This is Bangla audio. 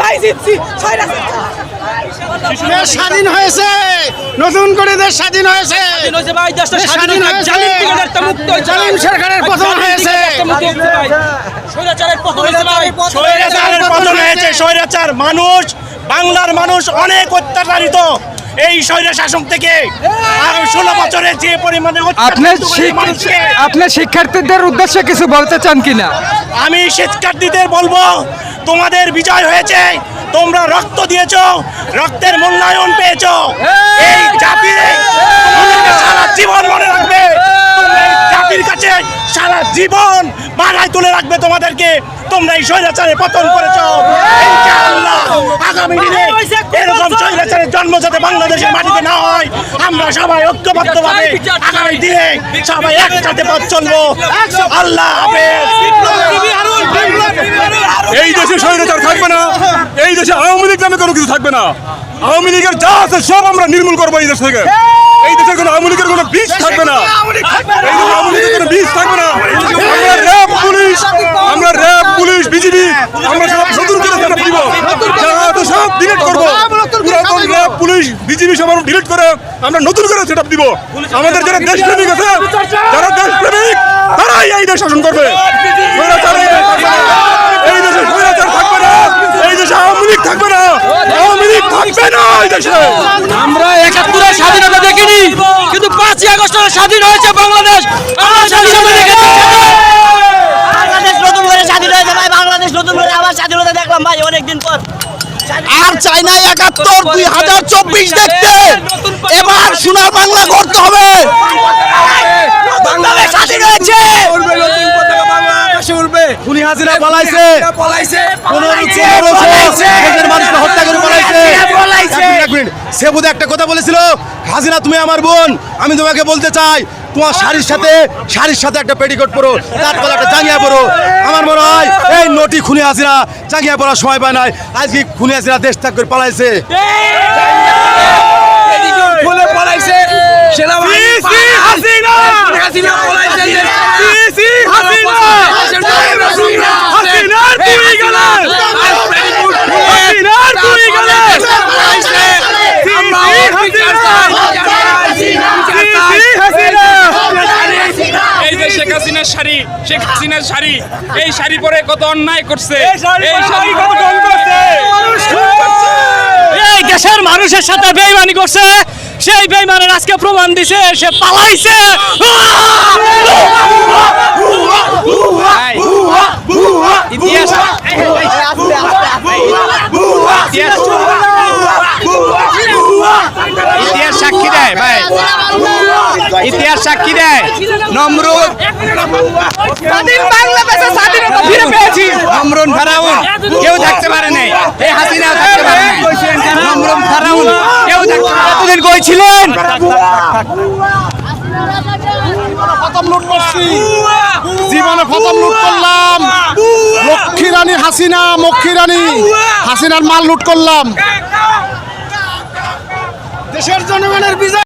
ভাই জিতছি। দেশ স্বাধীন হয়েছে, নতুন করে দেশ স্বাধীন হয়েছে, স্বাধীন হয়েছে, জালিম সরকারের পতন হয়েছে, স্বৈরাচারের পতন হয়েছে। স্বৈরাচার মানুষ, বাংলার মানুষ অনেক অত্যাচারিত এই স্বৈর শাসক থেকে। 16 বছরে যে পরিমাণে আপনার শিক্ষার্থীদের উদ্দেশ্যে কিছু বলতে চান কিনা? আমি শিক্ষার্থীদের বলবো, তোমাদের বিজয় হয়েছে, তোমরা রক্ত দিয়েছো, রক্তের মূল্যায়ন পেয়েছো। এই জাতি সারা জীবন মনে রাখবে, এই জাতির কাছে সারা জীবন মাথায় তুলে রাখবে তোমাদেরকে। তোমরা এই স্বৈরাচারে পতন করেছো। ইনশাআল্লাহ আগামী দিনে এরকম স্বৈরাচারের জন্ম যাতে বাংলাদেশের মাটিতে না হয়, আমরা সবাই ঐক্যবদ্ধভাবে আগামী দিনে সবাই একসাথে পথ চলবো। আল্লাহ হাফেজ। এই দেশে স্বৈরাচার থাকবে না, এই দেশে আওয়ামী লীগ নামে কোনো কিছু থাকবে না। আওয়ামী লীগের যা আছে সব আমরা নির্মূল করবো এই দেশ থেকে। এই দেশের কোনো আওয়ামী লীগের কোনো বীজ থাকবে না, এই দেশে আওয়ামী লীগের কোনো বীজ থাকবে না। আমরা র্যাব পুলিশ বিজিবি আমরা সব নতুন করে সেটা দিব, যা আছে সব ডিলিট করবো। পুরাতন র্যাব পুলিশ বিজিবি সব আমরা ডিলিট করে আমরা নতুন করে সেটা দিব। আমাদের যারা দেশপ্রেমিক আছে, যারা দেশপ্রেমিক, তারাই এই দেশ শাসন করবে। এই দেশে স্বৈরাচার থাকবে না, এই দেশে আওয়ামী লীগ থাকবে না, আওয়ামী লীগ থাকবে না এই দেশে। আমরা 71-এর স্বাধীনতা দেখিনি, কিন্তু 5ই আগস্টের স্বাধীন হয়েছে বাংলাদেশ। আমরা স্বাধীনতা দেখেছি। বাংলাদেশ নতুন করে স্বাধীন হয়েছে ভাই, বাংলাদেশ নতুন করে আবার স্বাধীনতা দেখলাম ভাই অনেকদিন পর। আর চাই না 71 2024 দেখতে। এবার সোনার বাংলা করতে হবে। বাংলাদেশ স্বাধীন হয়েছে। খুনি হাসিনা পালাইছে, 15 মানুষকে হত্যা করে পালাইছে। এক মিনিট, সে বোধহয় একটা কথা বলেছিল, হাসিনা তুমি আমার বোন, আমি তোমাকে বলতে চাই তোমার শাড়ির সাথে একটা পেটিকোট পরো, তারপরে একটা জাঙ্গিয়া পরো। আমার মনে হয় এই নটি খুনি হাসিনা জাঙ্গিয়া পরার সময় পায় নাই, আজকে খুনি হাসিনা দেশ ত্যাগ করে পালাইছে। শেখ হাসিনার শাড়ি, শেখ হাসিনার শাড়ি, এই শাড়ি পরে কত অন্যায় করছে, এই দেশের মানুষের সাথে বেইমানি করছে, সেই বেইমানের আজকে প্রমাণ দিছে, সে পালাইছে। ইতিহাস সাক্ষী দেয় ভাই, ইতিহাস সাক্ষী দেয় নমরুদ স্বাধীন বাংলাদেশে স্বাধীনতা ফিরে পেয়েছি। নমরুদ ফেরাউন কেউ থাকতে পারে নাই, এই হাসিনা থাকতে পারে নাই। নমরুদ ফেরাউন কেউ থাকতে পারে। এতদিন কই ছিলেন? জীবনে প্রথম লুট করলাম, লক্ষ্মী রানী হাসিনা, মক্ষী রানী হাসিনার মাল লুট করলাম। দেশের জনগণের বিজয়।